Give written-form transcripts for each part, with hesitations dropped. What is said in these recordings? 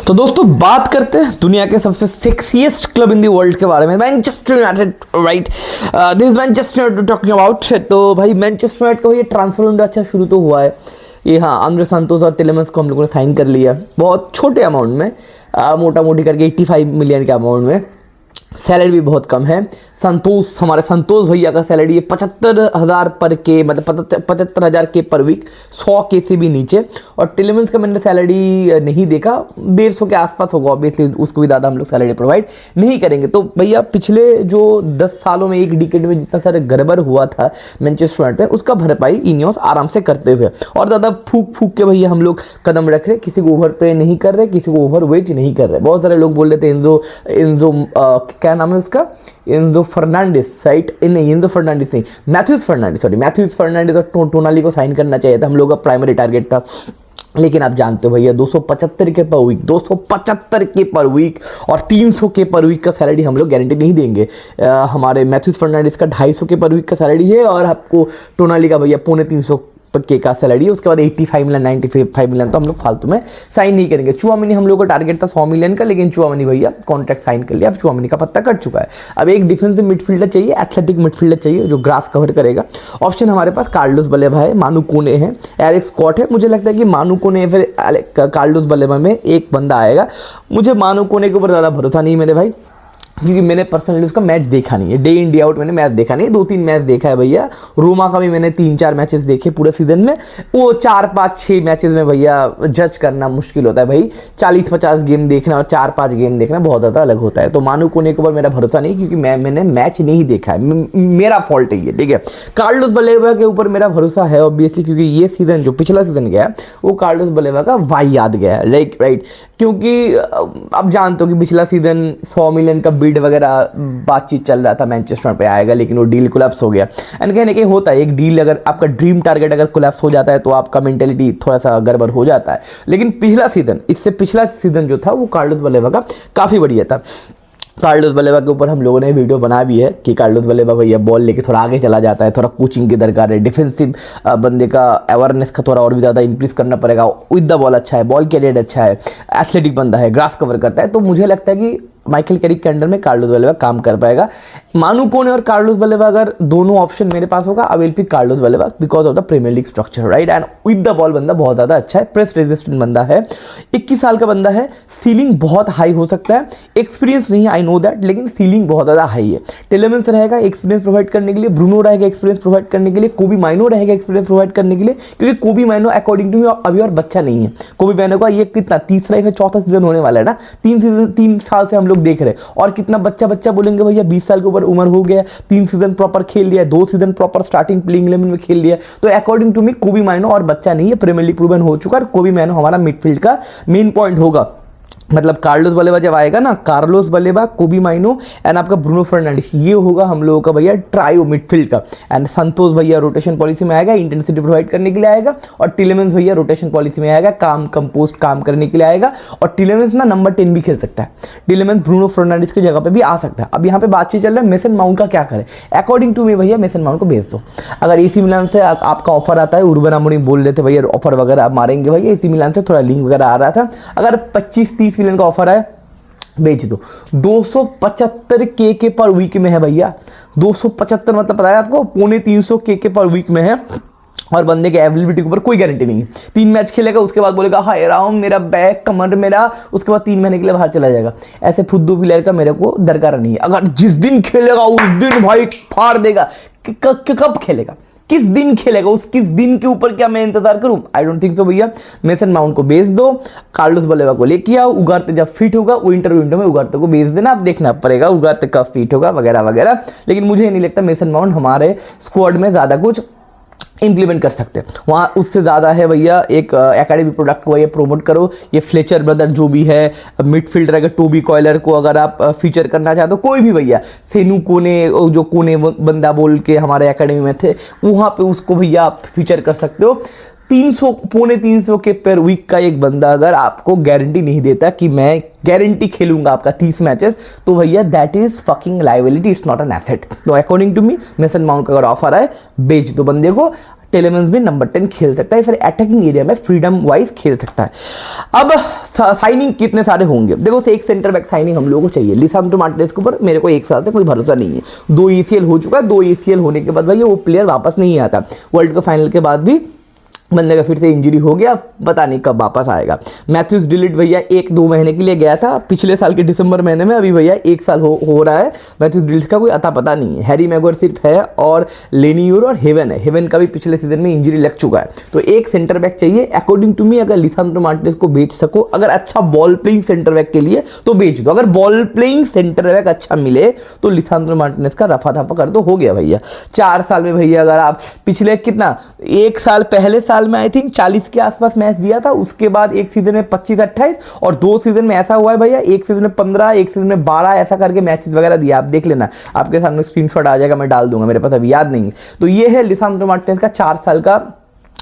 तो दोस्तों बात करते हैं दुनिया के सबसे sexiest club in the world के बारे में, Manchester United, right. This Manchester United talking about. तो भाई मैनचेस्टर यूनाइटेड का ये ट्रांसफर विंडो अच्छा शुरू तो हुआ है। ये हाँ, आंद्रे सांतोस और टिलेमेंस को हम लोगों ने साइन कर लिया बहुत छोटे अमाउंट में, मोटा मोटी करके 85 मिलियन के अमाउंट में। सैलरी भी बहुत कम है। हमारे संतोष भैया का सैलरी है 75,000 पर के, मतलब 75,000 के पर वीक, 100 के से भी नीचे। और टिलेमेंस का मैंने सैलरी नहीं देखा, 150 के आसपास होगा ऑब्वियसली, उसको भी ज़्यादा हम लोग सैलरी प्रोवाइड नहीं करेंगे। तो भैया पिछले जो 10 सालों में, एक डिकेड में जितना सारा गड़बड़ हुआ था मैनचेस्टर यूनाइटेड में, उसका भरपाई इनियोस आराम से करते हुए, और ज़्यादा फूक के भैया हम लोग कदम रख रहे, किसी को ओवर पे नहीं कर रहे, किसी को ओवर वेज नहीं कर रहे। बहुत सारे लोग बोल रहे थे इनजो क्या नाम है उसका, एंजो फर्नांडिस, राइट? नहीं, एंजो फर्नांडिस नहीं, मैथ्यूज फर्नांडिस और टोनाली को साइन करना चाहिए था, हम लोग का प्राइमरी टारगेट था। लेकिन आप जानते हो भैया 275 के पर वीक, 275 के पर वीक और 300 के पर वीक का सैलरी हम लोग गारंटी नहीं देंगे। हमारे मैथ्यूज फर्नांडिस का 250 के पर वीक का सैलरी है, और आपको टोनाली का भैया 350 के का सैलरी है। उसके बाद 85 मिलियन, 95 मिलियन तो हम लोग फालतू में साइन नहीं करेंगे। चुआमिनी हम लोग का टारगेट था 100 मिलियन का, लेकिन चुआमिनी भैया कॉन्ट्रैक्ट साइन कर लिया, अब चुआमिनी का पत्ता कट चुका है। अब एक डिफेंसिव मिडफील्डर चाहिए, एथलेटिक मिडफील्डर चाहिए जो ग्रास कवर करेगा। ऑप्शन हमारे पास कार्लोस बलेबा है, मानू कोने है, एलेक्स स्कॉट है। मुझे लगता है कि मानू कोने फिर कार्लोस बलेबा में एक बंदा आएगा। मुझे मानू कोने के ऊपर ज़्यादा भरोसा नहीं है मेरे भाई, क्योंकि मैंने पर्सनली उसका मैच देखा नहीं है, डे इन डे आउट मैंने मैच देखा नहीं है। 2-3 मैच देखा है भैया, रोमा का भी मैंने 3-4 मैचेस देखे पूरे सीजन में। वो 4-5-6 मैचेस में भैया जज करना मुश्किल होता है भाई। 40-50 गेम देखना और 4-5 गेम देखना बहुत ज़्यादा अलग होता है। तो मानू कोने के ऊपर मेरा भरोसा नहीं, क्योंकि मैंने मैच नहीं देखा है, मेरा फॉल्ट है ये, ठीक है। कार्लोस बलेबा के ऊपर मेरा भरोसा है ऑब्वियसली, क्योंकि ये सीजन जो पिछला सीजन गया वो कार्लोस बलेबा का वाई याद गया है, लाइक, राइट। क्योंकि आप जानते हो कि पिछला सीजन 100 मिलियन का बिड वगैरह बातचीत चल रहा था, मैनचेस्टर पे आएगा, लेकिन वो डील कोलैप्स हो गया। एंड कहीं ना कहीं होता है, एक डील अगर आपका ड्रीम टारगेट अगर कोलैप्स हो जाता है तो आपका मेंटेलिटी थोड़ा सा गड़बड़ हो जाता है। लेकिन पिछला सीजन, इससे पिछला सीजन जो था वो कार्लोस बलेबा का काफ़ी बढ़िया था। कार्लोस बलेबा के ऊपर हम लोगों ने वीडियो बना भी है कि कार्लोस बलेबा भैया बॉल लेके थोड़ा आगे चला जाता है, थोड़ा कोचिंग की दरकार है, डिफेंसिव बंदे का अवेयरनेस का थोड़ा और भी ज़्यादा इंक्रीज करना पड़ेगा। विद द बॉल अच्छा है, बॉल कैरियर अच्छा है, एथलेटिक बंदा है, ग्रास कवर करता है। तो मुझे लगता है कि माइकल कैरिक के अंडर में कार्लोस बलेबा काम कर पाएगा। मानू कोने और कार्लोस बलेबा अगर दोनों ऑप्शन मेरे पास होगा, I will pick Carlos Baleba because of the Premier League structure, right. And with the ball बंदा बहुत ज़्यादा अच्छा है, प्रेस रेजिस्टेंट बंदा है, 21 साल का बंदा है, सीलिंग बहुत हाई हो सकता है। एक्सपीरियंस नहीं है, आई नो दैट, लेकिन सीलिंग बहुत ज़्यादा हाई है। टिलेमेंस रहेगा एक्सपीरियंस प्रोवाइड करने के लिए, ब्रूनो रहेगा एक्सपीरियंस प्रोवाइड करने के लिए, कोबी माइनो रहेगा एक्सपीरियंस प्रोवाइड करने के लिए, क्योंकि कोबी माइनो अकॉर्डिंग टू मी अभी और बच्चा नहीं है। कोबी माइनो का ये कितना तीसरा या चौथा सीजन होने वाला है ना, 3 साल से हम लोग देख रहे हैं। और कितना बच्चा बोलेंगे भैया, 20 साल के ऊपर उम्र हो गया, 3 सीजन प्रॉपर खेल लिया, 2 सीजन प्रॉपर स्टार्टिंग प्लेइंग 11 में खेल लिया। तो अकॉर्डिंग टू मी कोबी माइनो और बच्चा नहीं है, प्रीमियर लीग प्रूवन हो चुका है। कोबी माइनो हमारा मिडफील्ड का मेन पॉइंट होगा। मतलब कार्लोस बलेबा जब आएगा ना, कार्लोस बलेबा, कोबी माइनो एंड आपका ब्रूनो फर्नांडिस, ये होगा हम लोगों का भैया ट्रायो मिडफील्ड का। एंड संतोष भैया रोटेशन पॉलिसी में आएगा, इंटेंसिटी प्रोवाइड करने के लिए आएगा। और टिलेमेंस भैया रोटेशन पॉलिसी में आएगा, कंपोस्ट काम करने के लिए आएगा। और टिलेमेंस ना नंबर 10 भी खेल सकता है, टिलेमेंस ब्रूनो फर्नांडिस की जगह पे भी आ सकता है। अब यहाँ पे बातचीत चल रहा है मेसन माउंट का क्या करे। अकॉर्डिंग टू मी भैया मेसन माउंट को भेज दो। अगर एसी मिलान से आपका ऑफर आता है, उर्बन अमोरिम बोल रहे थे भैया ऑफर वगैरह आप मारेंगे भैया, एसी मिलान से थोड़ा लिंक वगैरह आ रहा था। अगर 25-30 मिलियन का ऑफर है, बेच दो। 275 के पर वीक में है भैया, 275 मतलब पता है आपको, 250 के पर वीक में है। और बंदे के अवेलेबिलिटी के ऊपर कोई गारंटी नहीं है। 3 मैच खेलेगा, उसके बाद बोलेगा हाय राम मेरा बैक कमर मेरा, उसके बाद 3 महीने के लिए बाहर चला जाएगा। ऐसे फुद्दू प्लेयर का मेरे को दरकार नहीं है। अगर जिस दिन खेलेगा उस दिन भाई फाड़ देगा। कब खेलेगा, किस दिन खेलेगा, उस किस दिन के ऊपर क्या मैं इंतजार करूं? आई डोंट थिंक सो भैया। मेसन माउंट को बेच दो, कार्लोस बलेबा को लेके आओ, उगारते जब फिट होगा विंडो में उगारते को बेच देना। आप देखना पड़ेगा उगारते कब फिट होगा वगैरह वगैरह। लेकिन मुझे नहीं लगता मेसन माउंट हमारे स्क्वाड में ज़्यादा कुछ इंप्लीमेंट कर सकते हैं। वहाँ उससे ज़्यादा है भैया, एक एकेडमी प्रोडक्ट को ये प्रमोट करो। ये फ्लेचर ब्रदर जो भी है मिडफील्डर, अगर टोबी कॉयलर को अगर आप फीचर करना चाहते हो, कोई भी भैया, सेनू कोने जो कोने बंदा बोल के हमारे एकेडमी में थे, वहाँ पे उसको भैया आप फीचर कर सकते हो। 300 के पर वीक का एक बंदा अगर आपको गारंटी नहीं देता कि मैं गारंटी खेलूंगा आपका 30 मैचेस, तो भैया that is fucking liability, it's not an asset. तो according to me Mason Mount का अगर ऑफर आए, बेच दो बंदे को। टेलेमेंस भी नंबर 10 खेल सकता है, फिर अटैकिंग एरिया में फ्रीडम वाइज खेल सकता है। अब साइनिंग कितने सारे होंगे, देखो एक सेंटर बैक साइनिंग हम लोगों को चाहिए। लिसांड्रो मार्टिनेज के ऊपर मेरे को एक साल से कोई भरोसा नहीं है। 2 ACL हो चुका है, 2 ACL होने के बाद भाई वो प्लेयर वापस नहीं आता। वर्ल्ड कप फाइनल के बाद भी बंदे का फिर से इंजरी हो गया, पता नहीं कब वापस आएगा। मैथ्यूज डिलीट भैया 1-2 महीने के लिए गया था पिछले साल के दिसंबर महीने में, अभी भैया 1 साल हो रहा है। मैथ्यूज डिलीट का कोई अता पता नहीं है। हैरी मैगोर सिर्फ है और लेनियूर और हेवन है। हेवन का भी पिछले सीजन में इंजरी लग चुका है। तो एक सेंटर बैक चाहिए अकॉर्डिंग टू मी। अगर लिसांड्रो मार्टिनेज को बेच सको, अगर अच्छा बॉल प्लेइंग सेंटर बैक के लिए तो बेच दो। अगर बॉल प्लेइंग सेंटर बैक अच्छा मिले तो लिसांड्रो मार्टिनेज का रफा दफा कर दो, हो गया भैया। 4 साल में भैया अगर आप पिछले कितना 1 साल पहले साल में आई थिंक 40 के आसपास मैच दिया था, उसके बाद एक सीजन में 25-28 और 2 सीजन में ऐसा हुआ है भैया, एक सीजन में 15, एक सीजन में 12 ऐसा करके मैचेस वगैरह दिया। आप देख लेना, आपके सामने स्क्रीनशॉट आ जाएगा, मैं डाल दूंगा, मेरे पास अभी याद नहीं है। तो ये है लिसांड्रो मार्टिनेज का 4 साल का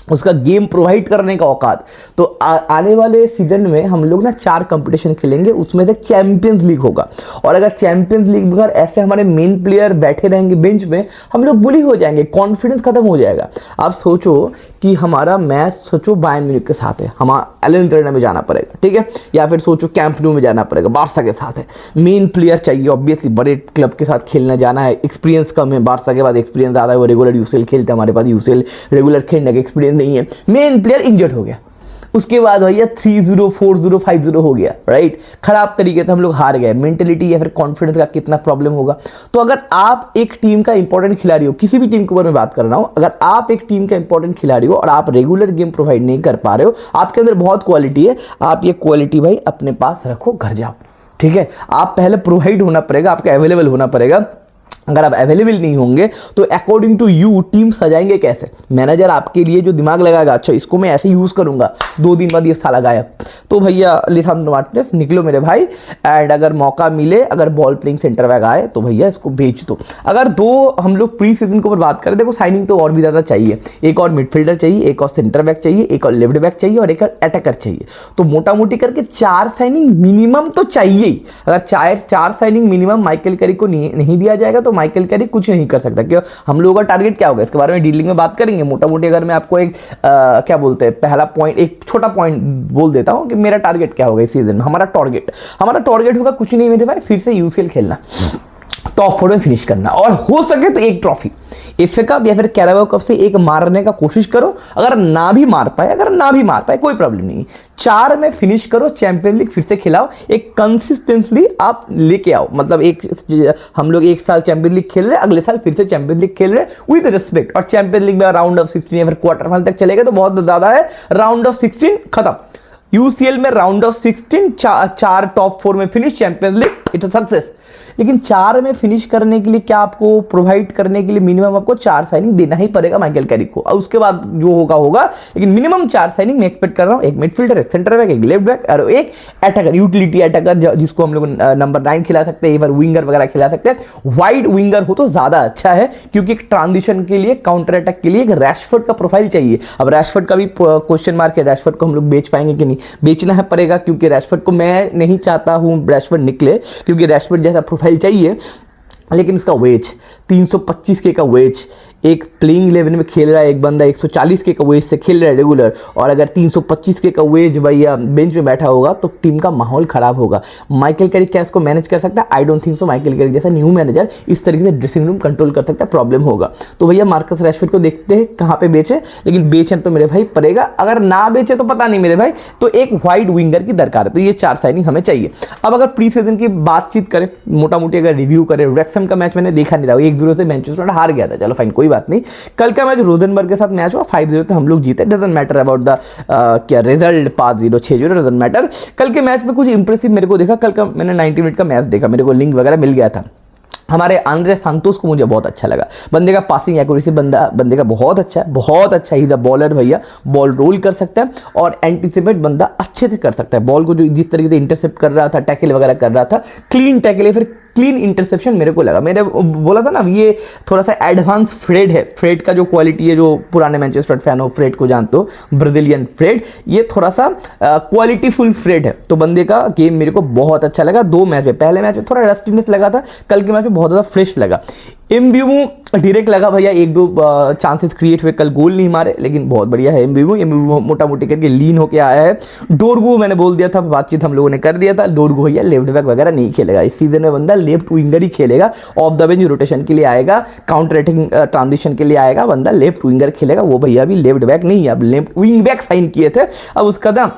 उसका गेम प्रोवाइड करने का औकात। तो आने वाले सीजन में हम लोग ना 4 कंपटीशन खेलेंगे, उसमें से चैंपियंस लीग होगा। और अगर चैंपियंस लीग में अगर ऐसे हमारे मेन प्लेयर बैठे रहेंगे बेंच में, हम लोग बुली हो जाएंगे, कॉन्फिडेंस खत्म हो जाएगा। आप सोचो कि हमारा मैच सोचो बायर्न म्यूनिख के साथ है, हमारा एलियंज अरेना में जाना पड़ेगा, ठीक है, या फिर सोचो कैंप न्यू में जाना पड़ेगा, बार्सा के साथ है। मेन प्लेयर चाहिए ऑब्वियसली, बड़े क्लब के साथ खेलने जाना है, एक्सपीरियंस कम है, बार्सा के बाद एक्सपीरियंस ज़्यादा है, वो रेगुलर यूसीएल खेलते हैं, हमारे पास यूसीएल रेगुलर खेलने का एक्सपीरियंस नहीं है। मेन प्लेयर इंजर्ड हो गया, उसके बाद भैया 3-0 4-0 5-0 हो गया, राइट। खराब तरीके से हम लोग हार गए। मेंटेलिटी या फिर कॉन्फिडेंस का कितना प्रॉब्लम होगा। तो अगर आप एक टीम का इंपॉर्टेंट खिलाड़ी हो, किसी भी टीम के ऊपर मैं बात कर रहा हूं, अगर आप एक टीम का इंपॉर्टेंट खिलाड़ी हो और आप रेगुलर गेम प्रोवाइड नहीं कर पा रहे हो, आपके अंदर बहुत क्वालिटी है, आप ये क्वालिटी भाई अपने पास रखो, घर जाओ, ठीक है। आप पहले प्रोवाइड होना पड़ेगा, आपका अवेलेबल होना पड़ेगा। अगर आप अवेलेबल नहीं होंगे तो अकॉर्डिंग टू यू टीम सजाएंगे कैसे? मैनेजर आपके लिए जो दिमाग लगाएगा, अच्छा इसको मैं ऐसे यूज़ करूंगा, 2 दिन बाद ये साला गायब। तो भैया लिसांड्रो मार्टिनेज निकलो मेरे भाई। एंड अगर मौका मिले, अगर बॉल प्लेइंग सेंटर बैक आए तो भैया इसको बेच दो। अगर 2 हम लोग प्री सीजन के ऊपर बात करें, देखो साइनिंग तो और भी ज़्यादा चाहिए। एक और मिडफील्डर चाहिए, एक और सेंटर बैक चाहिए, एक और लेफ्ट बैक चाहिए और एक और अटैकर चाहिए। तो मोटा मोटी करके 4 साइनिंग मिनिमम तो चाहिए ही। अगर 4 साइनिंग मिनिमम माइकल कैरिक को नहीं दिया जाएगा तो माइकल कैरिक कुछ नहीं कर सकता। क्यों? हम लोगों का टारगेट क्या होगा इसके बारे में डीलिंग में बात करेंगे मोटा मोटी। अगर मैं आपको एक क्या बोलते हैं पहला पॉइंट, एक छोटा पॉइंट बोल देता हूं कि मेरा टारगेट क्या होगा इस सीजन में। हमारा टारगेट होगा कुछ नहीं मेरे भाई, फिर से यूसीएल खेलना, टॉप 4 में फिनिश करना और हो सके तो एक ट्रॉफी एफए कप या फिर कैराबाओ कप से एक मारने का कोशिश करो। अगर ना भी मार पाए कोई प्रॉब्लम नहीं, 4 में फिनिश करो, चैंपियन लीग फिर से खिलाओ, एक कंसिस्टेंटली आप लेके आओ। मतलब हम लोग 1 साल चैंपियन लीग खेल रहे हैं, अगले साल फिर से चैंपियन लीग खेल रहे हैं विद रिस्पेक्ट। और चैंपियन लीग में राउंड ऑफ 16 या फिर क्वार्टर फाइनल तक चलेगा तो बहुत ज्यादा है। राउंड ऑफ 16 खत्म, यूसीएल में राउंड ऑफ 16 4 टॉप 4 में finish, champions league its success. लेकिन 4 में फिनिश करने के लिए क्या आपको प्रोवाइड करने के लिए मिनिमम आपको 4 साइनिंग देना ही पड़ेगा माइकल कैरिक को। और उसके बाद जो होगा लेकिन मिनिमम 4 साइनिंग मैं एक्सपेक्ट कर रहा हूं। एक मिडफील्डर, एक सेंटर बैक, एक लेफ्ट बैक और एक अटैकर, यूटिलिटी अटैकर जिसको हम लोग नंबर 9 खिला सकते हैं, विंगर वगैरह खिला सकते हैं। वाइड विंगर हो तो ज्यादा अच्छा है क्योंकि एक ट्रांजिशन के लिए, काउंटर अटैक के लिए एक रैशफोर्ड का प्रोफाइल चाहिए। अब रैशफोर्ड का भी क्वेश्चन मार्क है, रैशफोर्ड को हम लोग बेच पाएंगे कि नहीं, बेचना है पड़ेगा क्योंकि रैशफोर्ड को मैं नहीं चाहता हूं रैशफोर्ड निकले, क्योंकि रैशफोर्ड जैसा प्रोफाइल चाहिए। लेकिन उसका वेज 325 के का वेज, एक प्लेइंग 11 में खेल रहा है एक बंदा 140 के का वेज से खेल रहा है रेगुलर, और अगर 325 के का वेज भैया बेंच में बैठा होगा तो टीम का माहौल खराब होगा। माइकल कैरिक क्या इसको मैनेज कर सकता है? I don't think so. Michael Carrick जैसा न्यू मैनेजर इस तरीके से ड्रेसिंग रूम कंट्रोल कर सकता है, प्रॉब्लम होगा। तो भैया मार्कस रैशफोर्ड को देखते हैं कहाँ पे बेचे, लेकिन बेचन तो मेरे भाई पड़ेगा। अगर ना बेचे तो पता नहीं मेरे भाई, तो एक वाइड विंगर की दरकार है। तो ये 4 साइनिंग हमें चाहिए। अब अगर प्री सीजन की बातचीत करें, मोटा मोटी अगर रिव्यू करें, रेक्सम का मैच मैंने देखा नहीं था, 1-0 से मैनचेस्टर हार गया था, चलो फाइन कोई बात नहीं। कल का मैच रोजनबर्ग के साथ मैच हुआ, 5-0 से हम लोग जीते, डजंट मैटर अबाउट द क्या रिजल्ट, 5-0 6-0 डजंट मैटर। कल के मैच में कुछ इंप्रेसिव मेरे को देखा। कल का मैंने 90 मिनट का मैच देखा, मेरे को लिंक वगैरह मिल गया था। हमारे आंद्रे सांतोस को मुझे बहुत अच्छा लगा, बंदे का पासिंग एक्यूरेसी बंदे का बहुत अच्छा है, बहुत अच्छा। ही द बॉलर भैया, बॉल रोल कर सकता है और एंटीसिपेट बंदा अच्छे से कर सकता है। बॉल को जो जिस तरीके से इंटरसेप्ट कर रहा था, टैकल वगैरह कर रहा था, क्लीन टैकल है, फिर क्लीन इंटरसेप्शन मेरे को लगा। मैंने बोला था ना ये थोड़ा सा एडवांस फ्रेड है। फ्रेड का जो क्वालिटी है, जो पुराने मैनचेस्टर फैन हो फ्रेड को जानते हो, ब्राजीलियन फ्रेड, ये थोड़ा सा क्वालिटीफुल फ्रेड है। तो बंदे का गेम मेरे को बहुत अच्छा लगा। 2 मैच में, पहले मैच में थोड़ा रस्टीनेस लगा था, कल के मैच में बहुत ज़्यादा फ्रेश लगा। एम्ब्यूमो डायरेक्ट लगा भैया, एक दो चांसेस क्रिएट हुए, कल गोल नहीं मारे, लेकिन बहुत बढ़िया है एम्ब्यूमो मोटा मोटी करके लीन होके आया है। डोरगू मैंने बोल दिया था, बातचीत हम लोगों ने कर दिया था, डोरगू भैया लेफ्ट बैक वगैरह नहीं खेलेगा इस सीजन में, बंदा लेफ्ट विंगर ही खेलेगा, ऑफ द बेंच रोटेशन के लिए आएगा, काउंटर अटैकिंग ट्रांजिशन के लिए आएगा, बंदा लेफ्ट विंगर खेलेगा। वो भैया अभी लेफ्ट बैक नहीं है, अब लेफ्ट विंग बैक साइन किए थे, अब उसका ना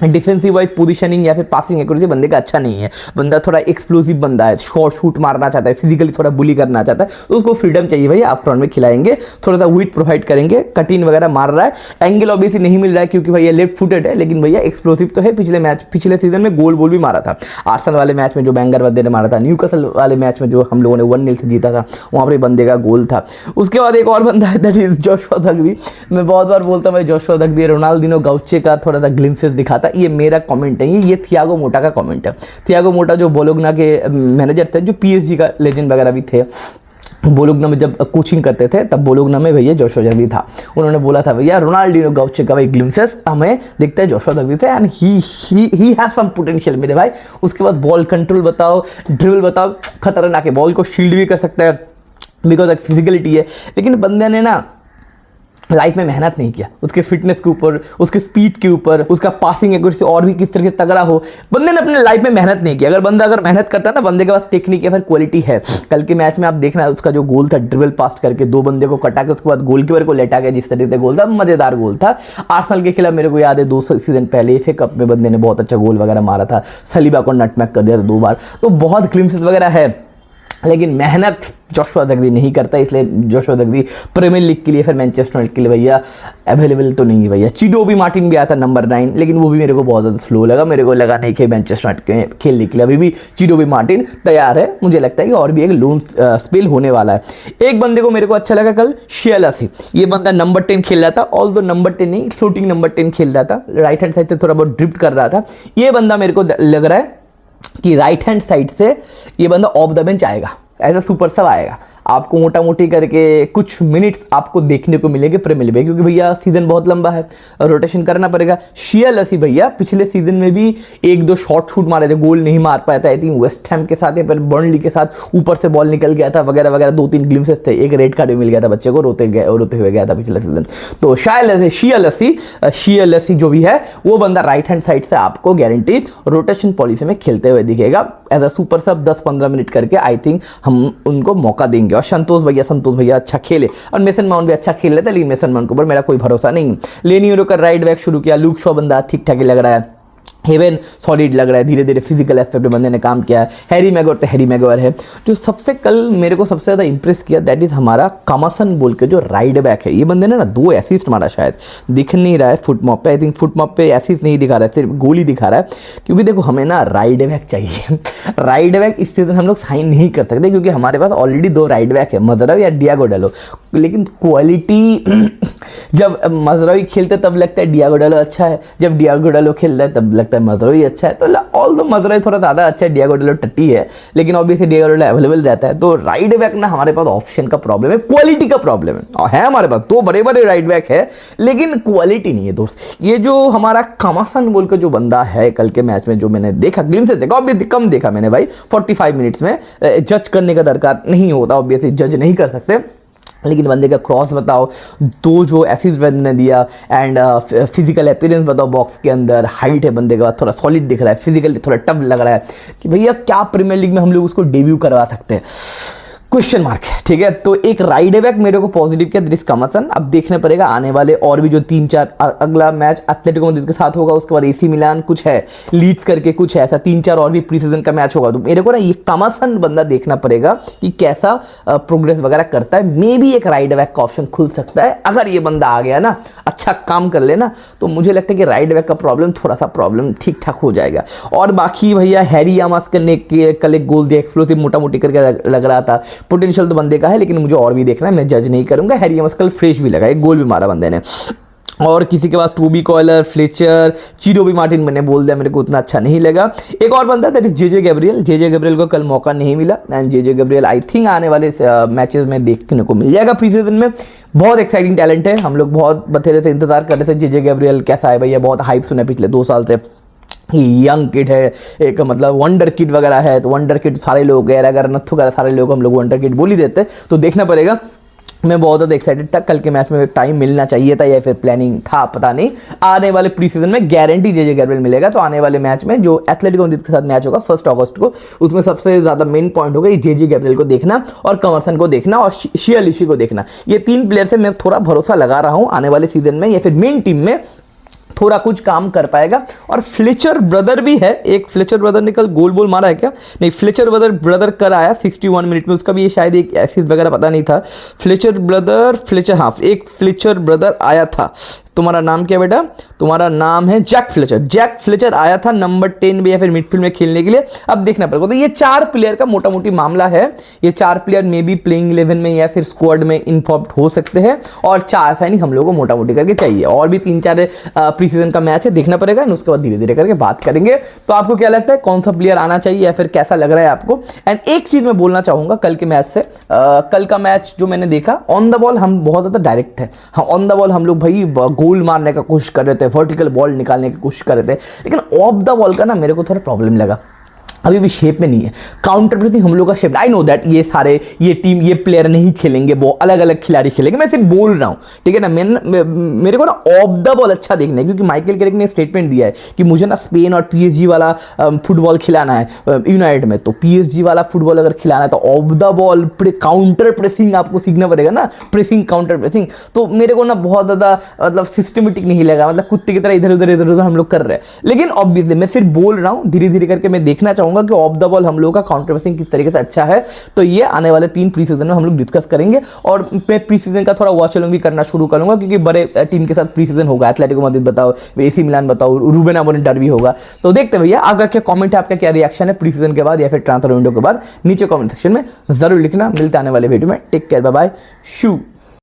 डिफेंसिव वाइज पोजीशनिंग या फिर पासिंग एक्यूरेसी बंदे का अच्छा नहीं है, बंदा थोड़ा एक्सप्लोसिव बंदा है, शॉर्ट शूट मारना चाहता है, फिजिकली थोड़ा बुली करना चाहता है, तो उसको फ्रीडम चाहिए भैया, आप फ्रंट में खिलाएंगे, थोड़ा सा वेट प्रोवाइड करेंगे, कटिंग वगैरह मार रहा है, एंगल ऑब्वियसली नहीं मिल रहा है क्योंकि भैया लेफ्ट फुटेड है, लेकिन भैया एक्सप्लोसिव तो है, पिछले सीजन में गोल भी मारा था, आर्सेनल वाले मैच में जो बैंगर बंदे ने मारा था, न्यूकासल वाले मैच में जो हम लोगों ने 1-0 से जीता था, वहाँ पर बंदे का गोल था। उसके बाद एक और बंदा है, दैट इज जोशुआ दगदी। मैं बहुत बार बोलता हूँ भाई जोशुआ दगदी रोनाल्डिनो गाउचे का थोड़ा सा ग्लिम्सेस दिखाता, ये मेरा कमेंट नहीं, ये थियागो मोटा का कमेंट है। थियागो मोटा जो बोलोग्ना के मैनेजर थे, जो पीएसजी का लेजेंड वगैरह भी थे, बोलोग्ना में जब कोचिंग करते थे तब बोलोग्ना में भैया जोशुआ दगदी था, उन्होंने बोला था भैया रोनाल्डिनो गाउचे का भाई ग्लिम्सेस हमें दिखता है जोशुआ दगदी थे, and he has some potential मेरे भाई। उसके बाद बॉल कंट्रोल बताओ, ड्रिबल बताओ, खतरनाक है, बॉल को शील्ड भी कर सकता है बिकॉज एक फिजिकलिटी है, लेकिन बंदे ने ना लाइफ में मेहनत नहीं किया, उसके फिटनेस के ऊपर, उसके स्पीड के ऊपर, उसका पासिंग एक्यूरेसी और भी किस तरह से तगड़ा हो, बंदे ने अपने लाइफ में मेहनत नहीं किया। अगर मेहनत करता है ना, बंदे के पास टेक्निक या फिर क्वालिटी है। कल के मैच में आप देखना, उसका जो गोल था ड्रिबल पास करके दो बंदे को कटा के उसके बाद गोलकीपर को लेटा गया, जिस तरीके से गोल था, मजेदार गोल था। आर्सेनल के खिलाफ मेरे को याद है 2 सीजन पहले FA कप में बंदे ने बहुत अच्छा गोल वगैरह मारा था, सलीबा को नटमैक कर दिया था 2 बार, तो बहुत ग्लिम्सेस वगैरह है, लेकिन मेहनत जोशुआ दगदी नहीं करता, इसलिए जोशुआ दगदी प्रीमियर लीग के लिए फिर मैनचेस्टर यूनाइटेड के लिए भैया अवेलेबल तो नहीं है भैया। चिडोबी मार्टिन भी आया था नंबर 9, लेकिन वो भी मेरे को बहुत ज़्यादा स्लो लगा, मेरे को लगा नहीं कि मैनचेस्टर यूनाइटेड के खेलने के लिए अभी भी चिडोबी मार्टिन तैयार है। मुझे लगता है कि और भी एक लोन स्पेल होने वाला है। एक बंदे को मेरे को अच्छा लगा कल, शियालासी, ये बंदा नंबर 10 खेल रहा था, ऑल दो नंबर 10 नहीं, फ्लोटिंग नंबर 10 खेल रहा था, राइट हैंड साइड से थोड़ा बहुत ड्रिफ्ट कर रहा था। ये बंदा मेरे को लग रहा है कि राइट हैंड साइड से ये बंदा ऑफ द बेंच आएगा, एज अ सुपर सब आएगा, आपको मोटा मोटी करके कुछ मिनट्स आपको देखने को मिलेंगे प्रीमियर लीग में, क्योंकि भैया सीजन बहुत लंबा है, रोटेशन करना पड़ेगा। शियालासी भैया पिछले सीजन में भी 1-2 शॉट शूट मारे थे, गोल नहीं मार पाया था, आई थिंक वेस्ट हैम के साथ या फिर बर्नली के साथ ऊपर से बॉल निकल गया था वगैरह वगैरह, 2-3 ग्लिम्सेस थे, एक रेड कार्ड भी मिल गया था बच्चे को, रोते हुए गया था पिछले सीजन। तो शियालासी जो भी है वो बंदा राइट हैंड साइड से आपको गारंटी रोटेशन पॉलिसी में खेलते हुए दिखेगा, एज अ सुपर सब 10-15 मिनट करके आई थिंक हम उनको मौका देंगे। और संतोष भैया अच्छा खेले, और मेसन माउंट भी अच्छा खेल रहे थे, लेकिन मेसन माउंट के ऊपर मेरा कोई भरोसा नहीं। लेनी यूरो का राइट बैक शुरू किया, लूक शॉ बंदा ठीक ठाक ही लग रहा है, हेवन सॉलिड लग रहा है, धीरे धीरे फिजिकल एस्पेक्ट में बंदे ने काम किया है। हैरी मैगवायर है जो सबसे कल मेरे को सबसे ज़्यादा इंप्रेस किया, दैट इज़ हमारा कामासन बोल के जो राइट बैक है। ये बंदे ने ना 2 असिस्ट मारा, शायद दिख नहीं रहा है फुटमॉप पे, आई थिंक फुटमॉप पे असिस्ट नहीं दिखा रहा है, सिर्फ गोल ही दिखा रहा है, क्योंकि देखो हमें ना राइट बैक चाहिए। राइट बैक इस सीजन हम लोग साइन नहीं कर सकते क्योंकि हमारे पास ऑलरेडी 2 राइट बैक है, मजरावी या डियागो डालो, लेकिन क्वालिटी जब मजरावी खेलते तब लगता है डियागो डालो अच्छा है, जब डियागो डालो खेलता है तब लगता है मजरावी अच्छा है। तो ऑल दो मजरावी थोड़ा ज़्यादा अच्छा है, डियागो डालो टट्टी है, लेकिन ऑब्वियसली डियागो डालो अवेलेबल रहता है। तो राइट बैक ना हमारे पास ऑप्शन का प्रॉब्लम है, क्वालिटी का प्रॉब्लम है, और है हमारे पास 2 बड़े बड़े राइट बैक है, लेकिन क्वालिटी नहीं है दोस्त। ये जो हमारा कामासन बोल के जो बंदा है, कल के मैच में जो मैंने देखा, ग्लिम्स से देखा, ऑब्वियसली कम देखा मैंने भाई, 45 मिनट्स में जज करने का दरकार नहीं होता, ऑब्वियसली जज नहीं कर सकते, लेकिन बंदे का क्रॉस बताओ, 2 जो एसिस्ट बंदे ने दिया, एंड फिजिकल अपीयरेंस बताओ, बॉक्स के अंदर हाइट है बंदे का, थोड़ा सॉलिड दिख रहा है, फिजिकली थोड़ा टफ लग रहा है कि भैया क्या प्रीमियर लीग में हम लोग उसको डेब्यू करवा सकते हैं, क्वेश्चन मार्क है। ठीक है, तो एक राइट बैक मेरे को पॉजिटिव किया दृश्य कामासन। अब देखना पड़ेगा आने वाले और भी जो 3-4, अगला मैच एथलेटिको मैड्रिड के साथ होगा, उसके बाद AC मिलान कुछ है, लीड्स करके कुछ है, ऐसा 3-4 और भी प्री सीजन का मैच होगा। तो मेरे को ना ये कामासन बंदा देखना पड़ेगा कि कैसा प्रोग्रेस वगैरह करता है। मे भी एक राइट बैक का ऑप्शन खुल सकता है, अगर ये बंदा आ गया ना, अच्छा काम कर लेना, तो मुझे लगता है कि राइट बैक का थोड़ा सा प्रॉब्लम ठीक ठाक हो जाएगा। और बाकी भैया हैरी यामास करने के कल एक गोल दिया, एक्सप्लोसिव मोटा मोटी करके लग रहा था, पोटेंशियल तो बंदे का है, लेकिन मुझे और भी देखना है, मैं जज नहीं करूंगा। हैरी यामास कल फ्रेश भी लगा, एक गोल भी मारा बंदे ने। और किसी के पास टोबी कॉयलर, फ्लेचर, चिडोबी मार्टिन मैंने बोल दिया, मेरे को उतना अच्छा नहीं लगा। एक और बंदा दैट इज जेजे गैब्रियल को कल मौका नहीं मिला, and JJ Gabriel I think आने वाले मैचेस में देखने को मिल जाएगा प्री सीजन में। बहुत एक्साइटिंग टैलेंट है, हम लोग बहुत बथेरे से इंतजार कर रहे थे जेजे गैब्रियल कैसा है भैया, बहुत हाइप सुना पिछले 2 साल से, यंग किड है, एक मतलब वंडर किड वगैरह है, तो वंडर किड सारे लोग है, अगर नथु वगैरह सारे लोग हम लोग वंडर किड बोल ही देते, तो देखना पड़ेगा। मैं बहुत ज़्यादा एक्साइटेड था, कल के मैच में टाइम मिलना चाहिए था या फिर प्लानिंग था पता नहीं। आने वाले प्री सीजन में गारंटी जेजे गैब्रियल मिलेगा, तो आने वाले मैच में जो एथलेटिको मैड्रिड के साथ मैच होगा 1 अगस्त को, उसमें सबसे ज़्यादा मेन पॉइंट होगा ये जेजे गैब्रियल को देखना और कमरसन को देखना और शिया लिशी को देखना। ये 3 प्लेयर से मैं थोड़ा भरोसा लगा रहा हूँ आने वाले सीजन में या फिर मेन टीम में थोड़ा कुछ काम कर पाएगा। और फ्लेचर ब्रदर भी है, एक फ्लेचर ब्रदर ने कल गोल मारा है क्या, नहीं फ्लेचर ब्रदर कर आया 61 मिनट में, उसका भी ये शायद एक एसिस्ट वगैरह पता नहीं था। हाँ एक फ्लेचर ब्रदर आया था। तुम्हारा नाम क्या बेटा, तुम्हारा नाम है जैक फ्लेचर आया था नंबर 10 में या फिर मिडफील्ड में खेलने के लिए। अब देखना पड़ेगा, तो ये 4 प्लेयर का मोटा मोटी मामला है। ये 4 प्लेयर मे बी प्लेइंग 11 में या फिर स्क्वाड में इन्फॉर्म हो सकते हैं, और 4 साइनिंग हम लोग को मोटा मोटी करके चाहिए। और भी 3-4 प्री सीजन का मैच है, देखना पड़ेगा, उसके बाद धीरे धीरे करके बात करेंगे। तो आपको क्या लगता है कौन सा प्लेयर आना चाहिए या फिर कैसा लग रहा है आपको। एंड एक चीज मैं बोलना चाहूंगा कल के मैच से, कल का मैच जो मैंने देखा, ऑन द बॉल हम बहुत ज्यादा डायरेक्ट थे। हाँ ऑन द बॉल हम लोग भाई गोल मारने का कोशिश कर रहे थे, वर्टिकल बॉल निकालने की कोशिश कर रहे थे, लेकिन ऑफ द बॉल का ना मेरे को थोड़ा प्रॉब्लम लगा, अभी भी शेप में नहीं है। काउंटर प्रेसिंग हम लोग का शेप, आई नो दैट ये सारे ये टीम ये प्लेयर नहीं खेलेंगे, वो अलग अलग खिलाड़ी खेलेंगे, मैं सिर्फ बोल रहा हूँ, ठीक है ना। मेरे को ना ऑफ द बॉल अच्छा देखना है, क्योंकि माइकल कैरिक ने स्टेटमेंट दिया है कि मुझे ना स्पेन और पीएसजी वाला फुटबॉल खिलाना है यूनाइटेड में, तो पीएसजी वाला फुटबॉल अगर खिलाना है तो of the ball counter pressing आपको सीखना पड़ेगा ना, प्रेसिंग काउंटर प्रेसिंग। तो मेरे को ना बहुत ज़्यादा मतलब सिस्टमेटिक नहीं लगा, मतलब कुत्ते की तरह इधर उधर हम लोग कर रहे हैं। लेकिन ऑब्वियसली मैं सिर्फ बोल रहा हूँ, धीरे धीरे करके मैं देखना चाहूँगा कि ऑफ द बॉल हम लोगों का काउंटर प्रेसिंग किस तरीके से अच्छा है। तो ये आने वाले 3 प्री सीजन में हम लोग डिस्कस करेंगे, और मैं प्री सीजन का थोड़ा वॉच भी करना शुरू करूंगा, क्योंकि बड़े टीम के साथ प्री सीजन होगा, एथलेटिको मैड्रिड बताओ, एसी मिलान बताओ, रूबेन अमोरिम डर्बी होगा। तो देखते भैया आपका क्या कमेंट है, आपका क्या रिएक्शन है प्री सीजन के बाद या फिर ट्रांसफर विंडो के बाद, नीचे कमेंट सेक्शन में जरूर लिखना। मिलते आने वाले वीडियो में, टेक केयर, बाय बाय, शू।